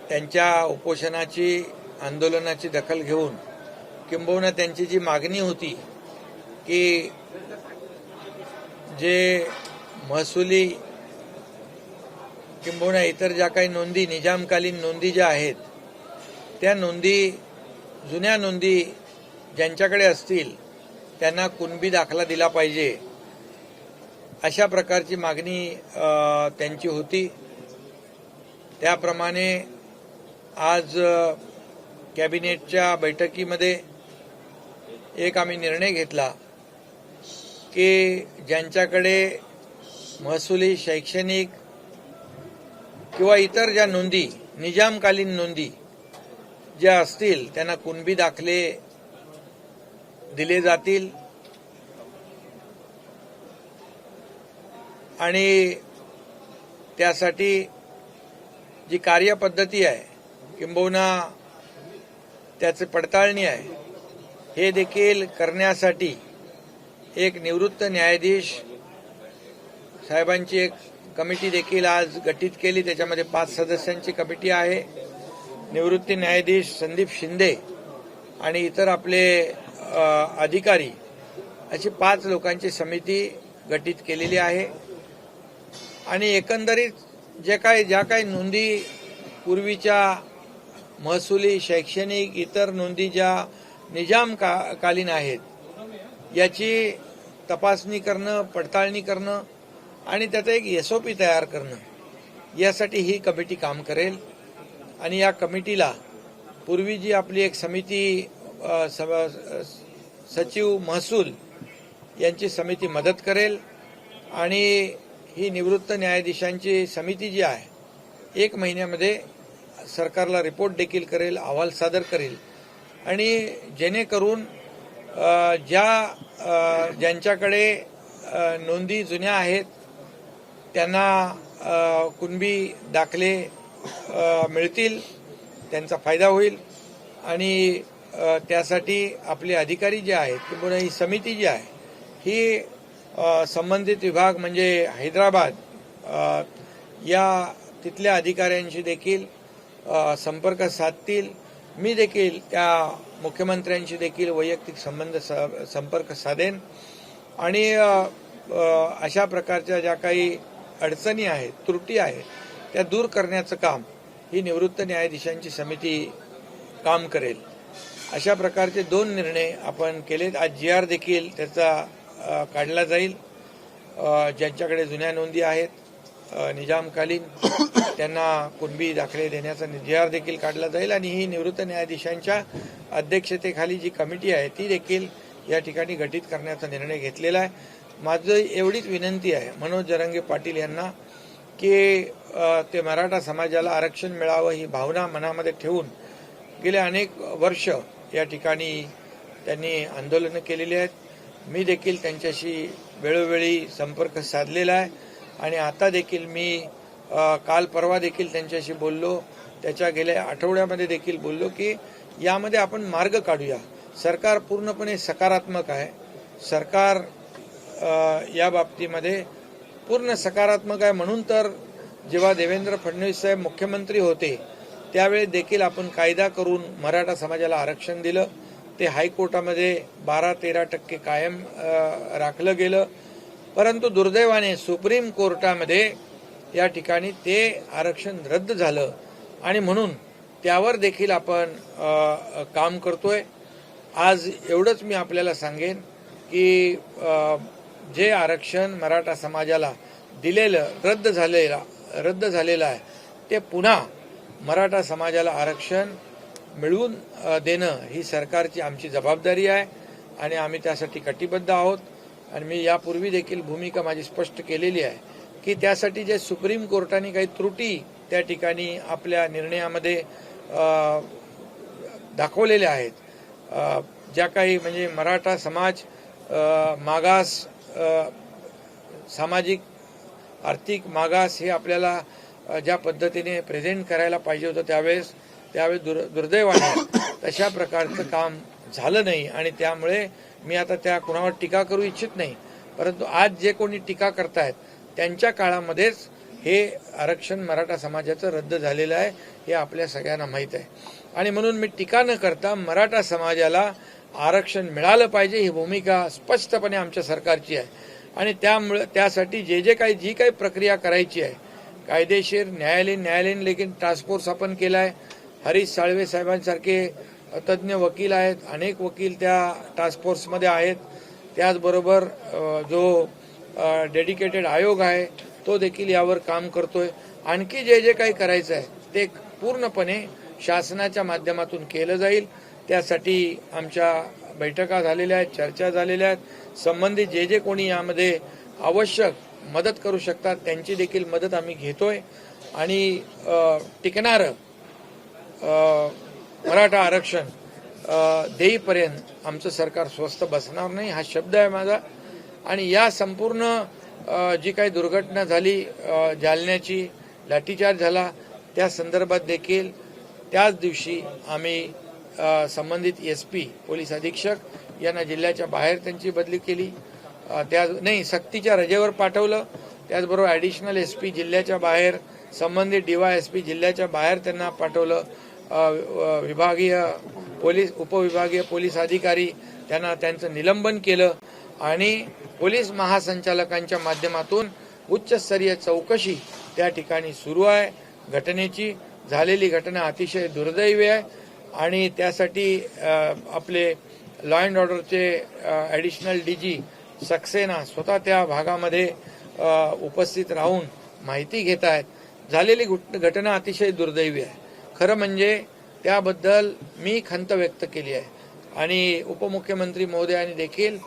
त्यांच्या उपोषणाची आंदोलनाची दखल घेऊन किंबहुना त्यांची जी मागणी होती की जे महसुली किंबहुना इतर ज्या काही नोंदी निजामकालीन नोंदी ज्या आहेत त्या नोंदी जुन्या नोंदी ज्यांच्याकडे असतील त्यांना कुणबी दाखला दिला पाहिजे अशा प्रकारची मागणी त्यांची होती। त्याप्रमाणे आज कॅबिनेटच्या बैठकीमध्ये एक आम्ही निर्णय घेतला की ज्यांच्याकडे महसुली शैक्षणिक किंवा इतर ज्या नोंदी निजामकालीन नोंदी ज्या असतील त्यांना कुणबी दाखले दिले जातील आणि त्यासाठी जी कार्यपद्धती आहे किंबहुना त्याची पडताळणी आहे हे देखील करण्यासाठी एक निवृत्त न्यायाधीश साहेबांची एक कमिटी देखील आज गठीत केली। त्याच्यामध्ये 5 सदस्यांची कमिटी आहे। निवृत्त न्यायाधीश संदीप शिंदे आणि इतर आपले अधिकारी अशी 5 लोकांची समिती गठीत केलेली आहे आणि एकंदरीत ज्या काही नोंदी पूर्वीच्या महसुली शैक्षणिक इतर नोंदी ज्या निजामकालीन आहेत याची तपासणी करणं पडताळणी करणं आणि त्याचा एक एसओपी तयार करणं यासाठी ही कमिटी काम करेल आणि या कमिटीला पूर्वी जी आपली एक समिती सचिव महसूल यांची समिती मदत करेल आणि ही निवृत्त न्यायाधीशांची समिती जी आहे 1 महिन्यामध्ये सरकारला रिपोर्ट देखील करेल अहवाल सादर करेल आणि जेणेकरून ज्यांच्याकडे नोंदी जुन्या आहेत त्यांना कुणबी दाखले मिळतील त्यांचा फायदा होईल आणि त्यासाठी आपले अधिकारी जे आहेत किंवा ही समिती जी आहे ही संबंधित विभाग म्हणजे हैदराबाद या तिथल्या अधिकाऱ्यांशी देखील संपर्क साधतील। मी देखील त्या मुख्यमंत्र्यांशी देखील वैयक्तिक संपर्क साधेन आणि अशा प्रकारच्या ज्या काही अडचणी आहेत त्रुटी आहेत त्या दूर करण्याचं काम ही निवृत्त न्यायाधीशांची समिती काम करेल। अशा प्रकारचे 2 निर्णय आपण केलेत। आज GR देखील त्याचा काढला जाईल। ज्यांच्याकडे जुन्या नोंदी आहेत निजामकालीन त्यांना कुणबी दाखले देण्याचा GR देखील काढला जाईल आणि ही निवृत्त न्यायाधीशांच्या अध्यक्षतेखाली जी कमिटी आहे ती देखील या ठिकाणी गठीत करण्याचा निर्णय घेतलेला आहे। माझं एवढीच विनंती आहे मनोज जरांगे पाटील यांना की ते मराठा समाजाला आरक्षण मिळावं ही भावना मनामध्ये ठेवून गेले अनेक वर्ष या ठिकाणी त्यांनी आंदोलनं केलेली आहेत। मी देखील त्यांच्याशी वेळोवेळी संपर्क साधलेला आहे आणि आता देखील मी काल परवा देखील त्यांच्याशी बोललो। त्याच्या गेल्या आठवड्यामध्ये देखील बोललो की यामध्ये आपण मार्ग काढूया। सरकार पूर्णपणे सकारात्मक आहे। सरकार या बाबतीमध्ये पूर्ण सकारात्मक आहे। म्हणून तर जेव्हा देवेंद्र फडणवीस साहेब मुख्यमंत्री होते त्यावेळी देखील आपण कायदा करून मराठा समाजाला आरक्षण दिलं। ते हायकोर्टामध्ये 12-13% कायम राखलं गेलं, परंतु दुर्दैवाने सुप्रीम कोर्टामध्ये या ठिकाणी ते आरक्षण रद्द झालं आणि म्हणून त्यावर देखील आपण काम करतोय। आज एवढंच मी आपल्याला सांगेन की जे आरक्षण मराठा समाजाला दिलेलं रद्द झालेलं आहे ते पुन्हा मराठा समाजाला आरक्षण मिळवून देणं ही सरकारची आमची जबाबदारी आहे आणि आम्ही त्यासाठी कटिबद्ध आहोत। आणि मी यापूर्वी देखील भूमिका माझी स्पष्ट केलेली आहे की त्यासाठी जे सुप्रीम कोर्टाने काही त्रुटी त्या ठिकाणी आपल्या निर्णयामध्ये दाखवलेल्या आहेत, ज्या काही म्हणजे मराठा समाज मागास सामाजिक आर्थिक मागास हे आपल्याला ज्या पद्धतीने प्रेझेंट करायला पाहिजे होतं त्यावेळेस दुर्दैवाने तशा प्रकारचं काम झालं नाही आणि त्यामुळे मी आता त्या कुणावर टीका करू इच्छित नाही, परंतु आज जे कोणी टीका करतायत त्यांच्या काळामध्येच हे आरक्षण मराठा समाजाचं रद्द झालेलं आहे, हे आपल्या सगळ्यांना माहीत आहे. आणि म्हणून मी टीका न करता मराठा समाजाला आरक्षण मिळालं पाहिजे ही भूमिका स्पष्टपणे आमच्या सरकारची आहे. आणि त्यासाठी जी काही प्रक्रिया करायची आहे, कायदेशीर न्यायालयीन लेखीन टास्क फोर्स आपण केला आहे. हरीश साळवे साहेबांसारखे तज्ज्ञ वकील आहेत, अनेक वकील त्या टास्क फोर्समध्ये आहेत. त्याचबरोबर जो डेडिकेटेड आयोग आहे तो देखील यावर काम करतोय. आणखी जे काही करायचं आहे ते पूर्णपणे शासनाच्या माध्यमातून केलं जाईल. त्यासाठी आमच्या बैठका झालेल्या आहेत, चर्चा झालेल्या आहेत. संबंधित जे कोणी यामध्ये आवश्यक मदत करू शकतात त्यांची देखील मदत आम्ही घेतोय. आणि टिकणारं मराठा आरक्षण देईपर्यंत आमचं सरकार स्वस्थ बसणार नाही, हा शब्द आहे माझा. आणि या संपूर्ण जी काही दुर्घटना झाली, जालन्याची लाठीचार्ज झाला, त्या संदर्भात देखील त्याच दिवशी आम्ही संबंधित SP पोलीस अधीक्षक यांना जिल्ह्याच्या बाहेर त्यांची बदली केली, सक्तीच्या रजेवर पाठवलं. त्याचबरोबर ॲडिशनल SP जिल्ह्याच्या बाहेर, संबंधित DYSP जिल्ह्याच्या बाहेर त्यांना पाठवलं. उपविभागीय पोलीस अधिकारी त्यांचं निलंबन केलं. आणि पोलीस महासंचालकांच्या माध्यमातून उच्चस्तरीय चौकशी त्या ठिकाणी सुरू आहे. घटनेची झालेली घटना अतिशय दुर्दैवी आहे आणि त्यासाठी आपले लॉ अँड ऑर्डरचे ॲडिशनल DG सक्सेना स्वतः त्या भागामध्ये उपस्थित राहून माहिती घेत आहेत. झालेली घटना अतिशय दुर्दैवी आहे. खरं म्हणजे त्याबद्दल मी खंत व्यक्त केली आहे आणि उपमुख्यमंत्री महोदयांनी देखील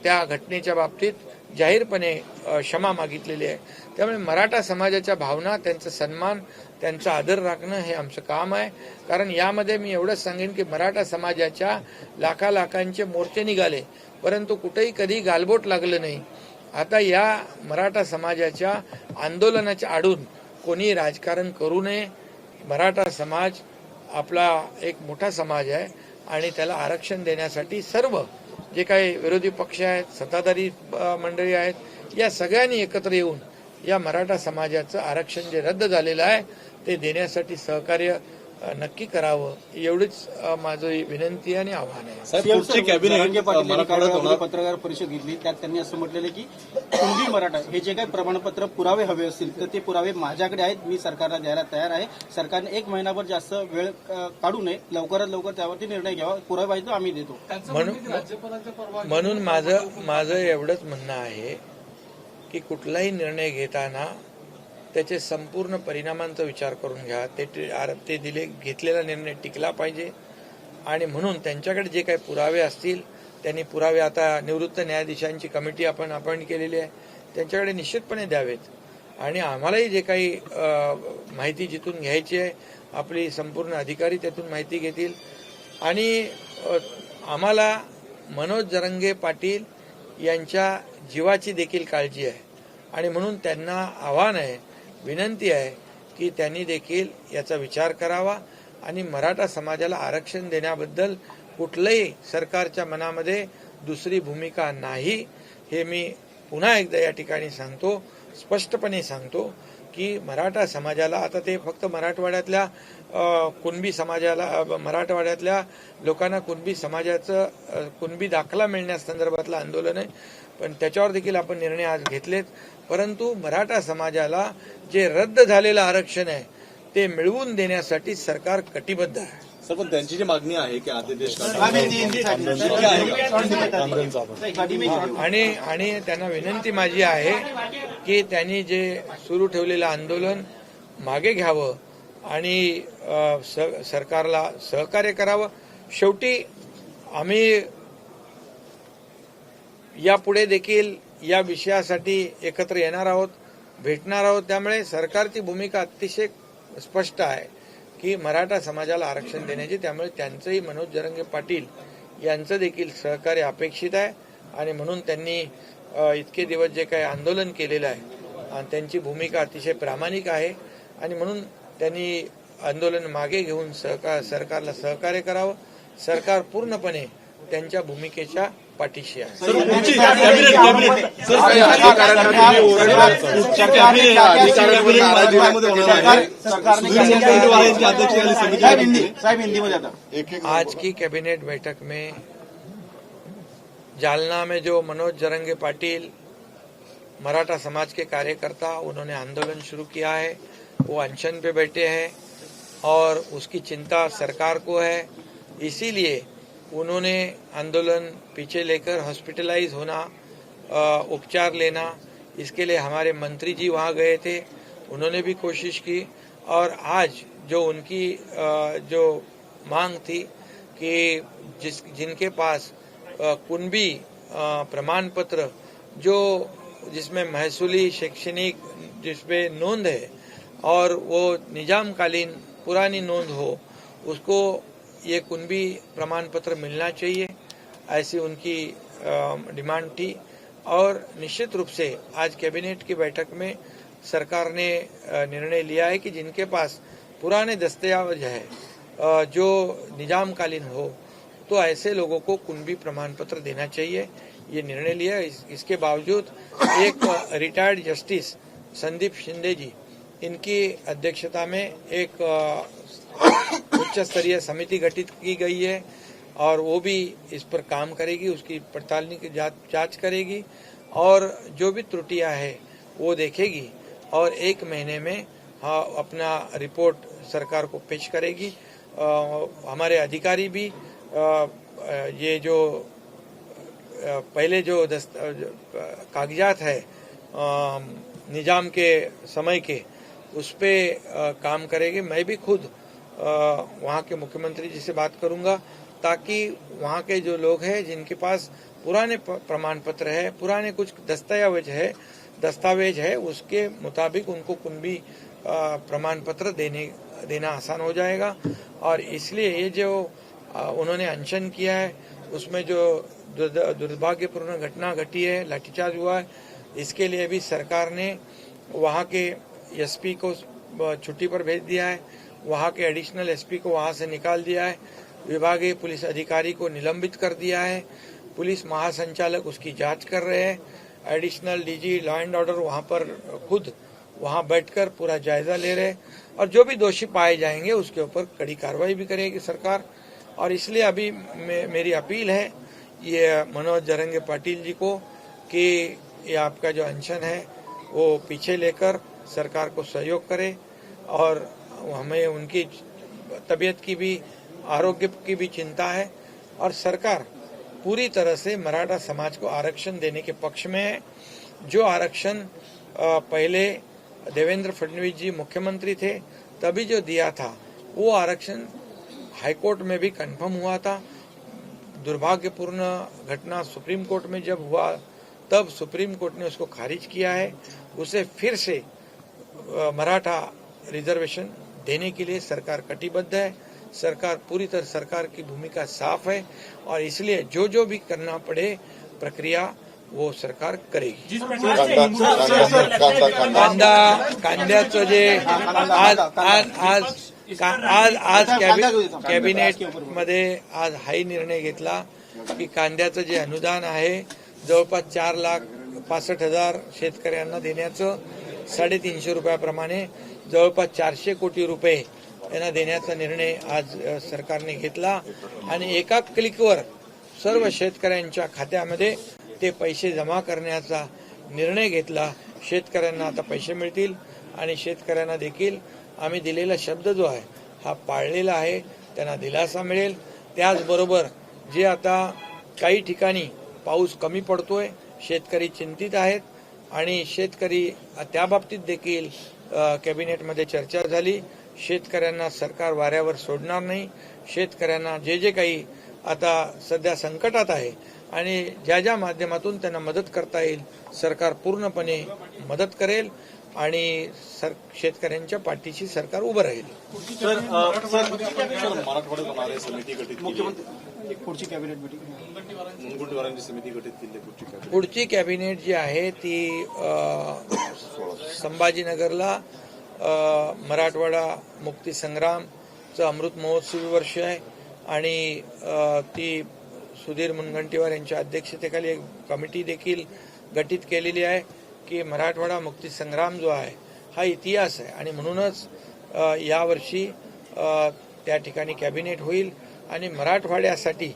त्या घटनेच्या बाबतीत जाहीरपणे क्षमा मागितलेली आहे. त्यामुळे मराठा समाजाच्या भावना, त्यांचा सन्मान, त्यांचा आदर राखणं हे आमचं काम आहे. कारण यामध्ये मी एवढंच सांगेन की मराठा समाजाच्या लाखांचे मोर्चे निघाले, परंतु कुठेही कधी गालबोट लागलं नाही. आता या मराठा समाजाच्या आंदोलनाच्या आडून कोणी राजकारण करू नये. मराठा समाज आपला एक मोठा समाज आहे आणि त्याला आरक्षण देण्यासाठी सर्व जे काही विरोधी पक्ष आहेत, सत्ताधारी मंडळी आहेत, या सगळ्यांनी एकत्र येऊन या मराठा समाजाचं आरक्षण जे रद्द झालेलं आहे ते देण्यासाठी सहकार्य नक्की करावं, एवढीच माझी विनंती आणि आव्हान आहे. पत्रकार परिषद घेतली, त्यात त्यांनी असं म्हटलेलं की कुणबी मराठा हे जे काही प्रमाणपत्र पुरावे हवे असतील तर ते पुरावे माझ्याकडे आहेत, मी सरकारला द्यायला तयार आहे. सरकारने 1 महिनाभर जास्त वेळ काढू नये, लवकरात लवकर त्यावरती निर्णय घ्यावा. पुरावे पाहिजे आम्ही देतो. म्हणून माझं एवढंच म्हणणं आहे की कुठलाही निर्णय घेताना त्याचे संपूर्ण परिणामांचा विचार करून घ्या. ते घेतलेला निर्णय टिकला पाहिजे. आणि म्हणून त्यांच्याकडे जे काही पुरावे असतील त्यांनी पुरावे, आता निवृत्त न्यायाधीशांची कमिटी आपण अपॉइंट केलेली आहे, त्यांच्याकडे निश्चितपणे द्यावेत. आणि आम्हालाही जे काही माहिती जिथून घ्यायची आहे, आपली संपूर्ण अधिकारी त्यातून माहिती घेतील. आणि आम्हाला मनोज जरांगे पाटील यांच्या जीवाची देखील काळजी आहे आणि म्हणून त्यांना आव्हान आहे, विनंती आहे की त्यांनी देखील याचा विचार करावा आणि मराठा समाजाला आरक्षण देण्याबद्दल कुठलंही सरकारच्या मनामध्ये दुसरी भूमिका नाही, हे मी पुन्हा एकदा या ठिकाणी सांगतो, स्पष्टपणे सांगतो की मराठा समाजाला, आता ते फक्त मराठवाड्यातल्या कुणबी समाजाला, मराठवाड्यातल्या लोकांना कुणबी समाजाचं कुणबी दाखला मिळण्यासंदर्भातलं आंदोलन आहे, पण त्याच्यावर देखील आपण निर्णय आज घेतलेत. परंतु मराठा समाजाला जे रद्द झालेलं आरक्षण आहे ते मिळवून देण्यासाठी सरकार कटिबद्ध आहे. सर, पण त्यांची जी मागणी आहे की आदेश आणि त्यांना विनंती माझी आहे की त्यांनी जे सुरू ठेवलेलं आंदोलन मागे घ्यावं आणि सरकारला सहकार्य करावं. शेवटी आम्ही यापुढे देखील या विषयासाठी एकत्र येणार आहोत, भेटणार आहोत. त्यामुळे सरकारची भूमिका अतिशय स्पष्ट आहे की मराठा समाजाला आरक्षण देण्याची. त्यामुळे त्यांचंही मनोज जरांगे पाटील यांचं देखील सहकार्य अपेक्षित आहे आणि म्हणून त्यांनी इतके दिवस जे काही आंदोलन केलेलं आहे त्यांची भूमिका अतिशय प्रामाणिक आहे आणि म्हणून त्यांनी आंदोलन मागे घेऊन सरकारला सहकार्य करावं. सरकार पूर्णपणे त्यांच्या भूमिकेच्या पाठीशी आहे. सर, तुमची कॅबिनेट सर, अधिकाऱ्यांमध्ये ओरडणार. तुमच्या कॅबिनेट अधिकाऱ्यांमध्ये नाराजीमध्ये होणार आहे. सुधीर मुनगंटीवार यांच्या अध्यक्षतेखाली समिती साहेब हिंदीमध्ये आता आज की कैबिनेट बैठक में जालना में जो मनोज जरंगे पाटिल मराठा समाज के कार्यकर्ता उन्होंने आंदोलन शुरू किया है, वो अनशन पे बैठे हैं और उसकी चिंता सरकार को है, इसीलिए उन्होंने आंदोलन पीछे लेकर हॉस्पिटलाइज होना, उपचार लेना, इसके लिए हमारे मंत्री जी वहां गए थे, उन्होंने भी कोशिश की और आज जो उनकी जो मांग थी कि जिनके पास कुनबी प्रमाण पत्र जो जिसमें महसूली शैक्षणिक जिसमें नोंद है और वो निजाम कालीन पुरानी नोंद हो, उसको ये कुनबी प्रमाण पत्र मिलना चाहिए, ऐसी उनकी डिमांड थी। और निश्चित रूप से आज कैबिनेट की बैठक में सरकार ने निर्णय लिया है कि जिनके पास पुराने दस्तावेज है जो निजाम कालीन हो, तो ऐसे लोगों को कुनबी प्रमाण पत्र देना चाहिए, ये निर्णय लिया। इसके बावजूद एक रिटायर्ड जस्टिस संदीप शिंदे जी, इनकी अध्यक्षता में एक उच्च स्तरीय समिति गठित की गई है और वो भी इस पर काम करेगी, उसकी पड़ताल की जांच करेगी और जो भी त्रुटियां हैं वो देखेगी और 1 महीने में अपना रिपोर्ट सरकार को पेश करेगी। हमारे अधिकारी भी ये जो पहले जो कागजात है निजाम के समय के, उस पे काम करेंगे। मैं भी खुद वहाँ के मुख्यमंत्री जी से बात करूंगा ताकि वहाँ के जो लोग हैं जिनके पास पुराने प्रमाण पत्र है, पुराने कुछ दस्तावेज है, उसके मुताबिक उनको कुनबी प्रमाण पत्र देना आसान हो जाएगा। और इसलिए ये जो उन्होंने अनशन किया है उसमें जो दुर्भाग्यपूर्ण घटना घटी है, लाठीचार्ज हुआ है, इसके लिए भी सरकार ने वहाँ के एसपी को छुट्टी पर भेज दिया है, वहाँ के एडिशनल एसपी को वहाँ से निकाल दिया है, विभागीय पुलिस अधिकारी को निलंबित कर दिया है, पुलिस महासंचालक उसकी जांच कर रहे हैं, एडिशनल डीजी लॉ एंड ऑर्डर वहाँ पर खुद वहाँ बैठकर पूरा जायजा ले रहे हैं और जो भी दोषी पाए जाएंगे उसके ऊपर कड़ी कार्रवाई भी करेगी सरकार। और इसलिए अभी मेरी अपील है ये मनोज जरंगे पाटिल जी को कि ये आपका जो अनशन है वो पीछे लेकर सरकार को सहयोग करे और हमें उनकी तबीयत की भी, आरोग्य की भी चिंता है और सरकार पूरी तरह से मराठा समाज को आरक्षण देने के पक्ष में है। जो आरक्षण पहले देवेंद्र फडणवीस जी मुख्यमंत्री थे तभी जो दिया था वो आरक्षण हाईकोर्ट में भी कंफर्म हुआ था। दुर्भाग्यपूर्ण घटना सुप्रीम कोर्ट में जब हुआ तब सुप्रीम कोर्ट ने उसको खारिज किया है। उसे फिर से मराठा रिजर्वेशन देने के लिए सरकार कटिबद्ध है। सरकार पूरी तरह, सरकार की भूमिका साफ है और इसलिए जो भी करना पड़े प्रक्रिया वो सरकार करेगी। कांद्याचं जे आज कॅबिनेट मध्ये आज हाही निर्णय घेतला की कांद्याचं जे अनुदान आहे जवळपास 4,65,000 शेतकऱ्यांना देण्याचं 350 रुपयाप्रमाणे जवळपास 400 कोटी रुपये यांना देण्याचा निर्णय आज सरकारने घेतला आणि एका क्लिकवर सर्व शेतकऱ्यांच्या खात्यामध्ये ते पैसे जमा करण्याचा निर्णय घेतला। शेतकऱ्यांना आता पैसे मिळतील आणि शेतकऱ्यांना देखील आम्ही दिलेला शब्द जो आहे हा पाळलेला आहे, त्यांना दिलासा मिळेल। त्याचबरोबर जे आता काही ठिकाणी पाऊस कमी पडतोय, शेतकरी चिंतित आहेत आणि शेतकरी त्या बाबतीत देखील कॅबिनेटमध्ये चर्चा झाली। शेतकऱ्यांना सरकार वाऱ्यावर सोडणार नाही। शेतकऱ्यांना जे काही आता सध्या संकटात आहे आणि ज्या माध्यमातून त्यांना मदत करता येईल सरकार पूर्णपणे मदत करेल आणि शेतकऱ्यांच्या पाठीशी सरकार उभं राहील। सर मराठवाड्यात होणार आहे समिती गठीत मुख्यमंत्री पुढची कॅबिनेट मीटिंग मुनगंटीवारांची समिती गठीत केली। पुढची कॅबिनेट जी आहे ती संभाजीनगरला मराठवाडा मुक्ती संग्रामचं अमृत महोत्सवी वर्ष आहे आणि ती सुधीर मुनगंटीवार यांच्या अध्यक्षतेखाली एक कमिटी देखील गठीत केलेली आहे की मराठवाडा मुक्ती संग्राम जो आहे हा इतिहास आहे आणि म्हणूनच यावर्षी त्या ठिकाणी कॅबिनेट होईल आणि मराठवाड्यासाठी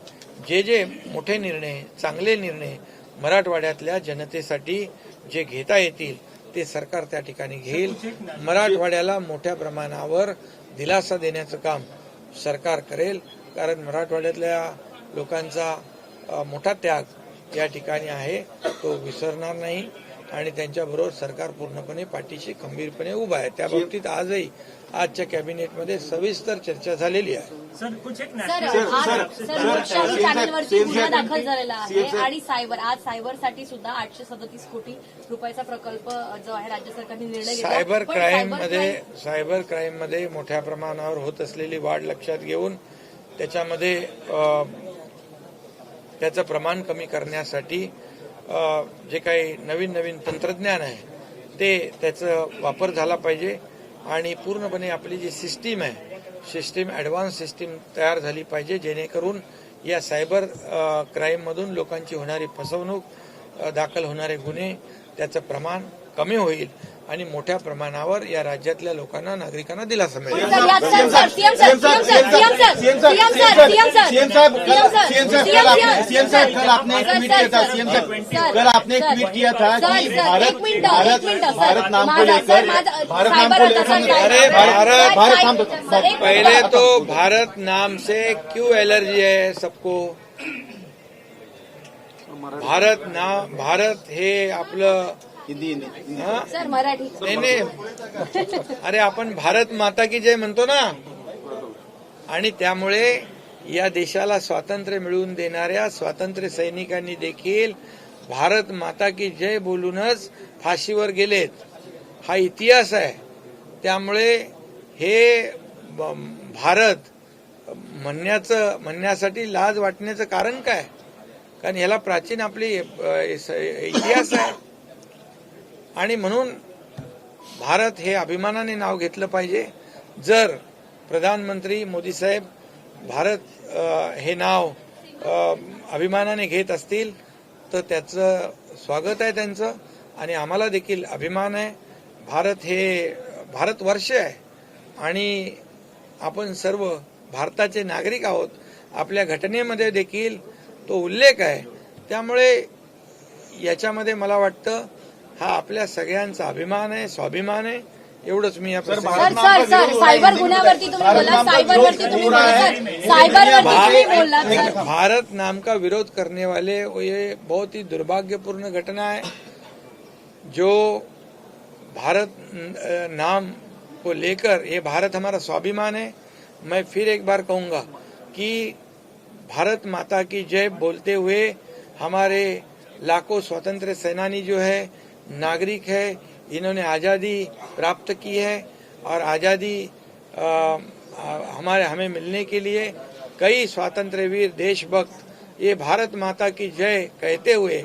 जे जे मोठे निर्णय चांगले निर्णय मराठवाड्यातल्या जनतेसाठी जे घेता येतील ते सरकार त्या ठिकाणी घेईल. मराठवाड्याला मोठ्या प्रमाणावर दिलासा देण्याचं काम सरकार करेल, कारण मराठवाड्यातल्या लोकांचा मोठा त्याग या ठिकाणी आहे, तो विसरणार नाही आणि त्यांच्याबरोबर सरकार पूर्णपणे पाठीशी खंबीरपणे उभा आहे. त्या बाबतीत आजच्या कॅबिनेटमध्ये सविस्तर चर्चा झालेली आहे. चॅनलवरती गुन्हा दाखल झालेला आहे आणि सायबरसाठी सुद्धा 837 कोटी रुपयाचा प्रकल्प जो आहे राज्य सरकारने निर्णय घेतला. सायबर क्राईममध्ये मोठ्या प्रमाणावर होत असलेली वाढ लक्षात घेऊन त्याच्यामध्ये त्याचं प्रमाण कमी करण्यासाठी जे काही नवीन तंत्रज्ञान आहे ते त्याचा वापर झाला पाहिजे आणि पूर्णपणे आपली जी सिस्टीम आहे ॲडव्हान्स सिस्टीम तयार झाली पाहिजे, जेणेकरून या सायबर क्राईममधून लोकांची होणारी फसवणूक दाखल होणारे गुन्हे त्याचं प्रमाण कमी होईल आणि मोठ्या प्रमाणावर या राज्यातल्या लोकांना नागरिकांना दिलासा मिळेल. कल आपने एक ट्वीट किया था कि भारत नाम को लेकर पहले तो भारत नाम से क्यों एलर्जी है सबको? भारत हे आपलं हिंदी सर मराठी नाही अरे आपण भारत माता की जय म्हणतो ना, आणि त्यामुळे या देशाला स्वातंत्र्य मिळवून देणाऱ्या स्वातंत्र्य सैनिकांनी देखील भारत माता की जय बोलूनच फाशीवर गेलेत. हा इतिहास आहे. त्यामुळे हे भारत म्हणण्यासाठी लाज वाटण्याचं कारण काय? कारण ह्याला प्राचीन आपली इतिहास आहे आणि म्हणून भारत हे अभिमानाने नाव घेतलं पाहिजे. जर प्रधानमंत्री मोदी साहेब भारत हे नाव अभिमानाने घेत असतील तर त्याचं स्वागत आहे त्यांचं आणि आम्हाला देखील अभिमान आहे. भारत हे भारतवर्ष आहे आणि आपण सर्व भारताचे नागरिक आहोत. आपल्या घटनेमध्ये देखील तो उल्लेख आहे. त्यामुळे याच्यामध्ये मला वाटतं हा आपल्या सगळ्यांचा अभिमान आहे, स्वाभिमान आहे. एवढंच मी सायबर गुन्ह्यावरती तुम्ही बोला, सायबरवरती तुम्ही बोलला. भारत नाम का विरोध करने वाले ये बहुत ही दुर्भाग्यपूर्ण घटना है. जो भारत नाम को लेकर, ये भारत हमारा स्वाभिमान है. मैं फिर एक बार कहूंगा कि भारत माता की जय बोलते हुए हमारे लाखों स्वतंत्र सेनानी जो है, नागरिक है, इन्होंने आज़ादी प्राप्त की है और आज़ादी हमें मिलने के लिए कई स्वातंत्र्य वीर देशभक्त ये भारत माता की जय कहते हुए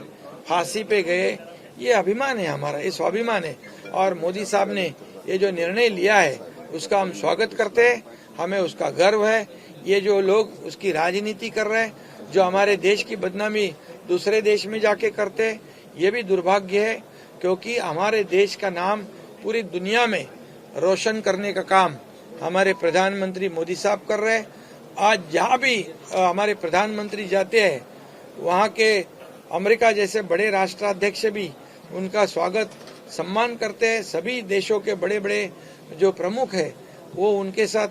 फांसी पे गए. ये अभिमान है हमारा, ये स्वाभिमान है. और मोदी साहब ने ये जो निर्णय लिया है उसका हम स्वागत करते हैं. हमें उसका गर्व है. ये जो लोग उसकी राजनीति कर रहे हैं, जो हमारे देश की बदनामी दूसरे देश में जाके करते हैं, ये भी दुर्भाग्य है, क्योंकि हमारे देश का नाम पूरी दुनिया में रोशन करने का काम हमारे प्रधानमंत्री मोदी साहब कर रहे हैं. आज जहाँ भी हमारे प्रधानमंत्री जाते हैं वहाँ के अमेरिका जैसे बड़े राष्ट्राध्यक्ष भी उनका स्वागत सम्मान करते हैं. सभी देशों के बड़े बड़े जो प्रमुख है वो उनके साथ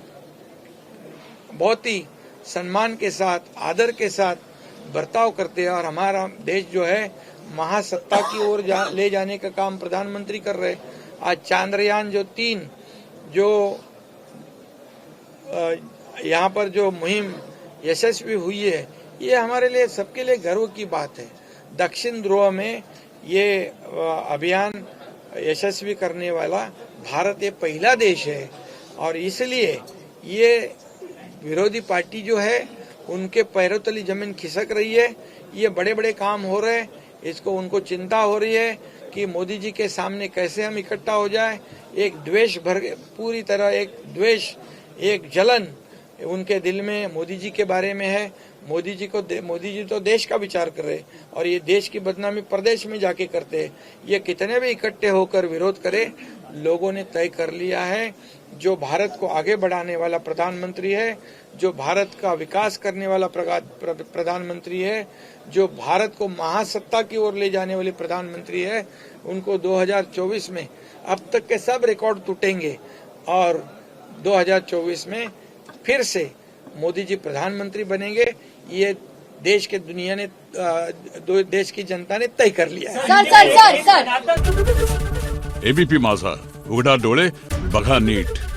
बहुत ही सम्मान के साथ, आदर के साथ बर्ताव करते हैं और हमारा देश जो है महासत्ता की ओर ले जाने का काम प्रधानमंत्री कर रहे. आज चांद्रयान जो 3 जो यहाँ पर जो मुहिम यशस्वी हुई है, ये हमारे लिए सबके लिए गर्व की बात है. दक्षिण ध्रुव में ये अभियान यशस्वी करने वाला भारत ये पहला देश है और इसलिए ये विरोधी पार्टी जो है उनके पैरों तले जमीन खिसक रही है. ये बड़े बड़े काम हो रहे हैं, इसको उनको चिंता हो रही है कि मोदी जी के सामने कैसे हम इकट्ठा हो जाए. एक द्वेष पूरी तरह एक द्वेष, एक जलन उनके दिल में मोदी जी के बारे में है. मोदी जी तो देश का विचार कर रहे और ये देश की बदनामी प्रदेश में जाके करते हैं। ये कितने भी इकट्ठे होकर विरोध करे, लोगों ने तय कर लिया है जो भारत को आगे बढ़ाने वाला प्रधानमंत्री है, जो भारत का विकास करने वाला प्रधानमंत्री है, जो भारत को महासत्ता की ओर ले जाने वाले प्रधानमंत्री है, उनको 2024 में अब तक के सब रिकॉर्ड टूटेंगे और 2024 में फिर से मोदी जी प्रधानमंत्री बनेंगे। ये देश के दुनिया ने देश की जनता ने तय कर लिया है। सर एबीपी माझा, उघडा डोळे बघा नीट.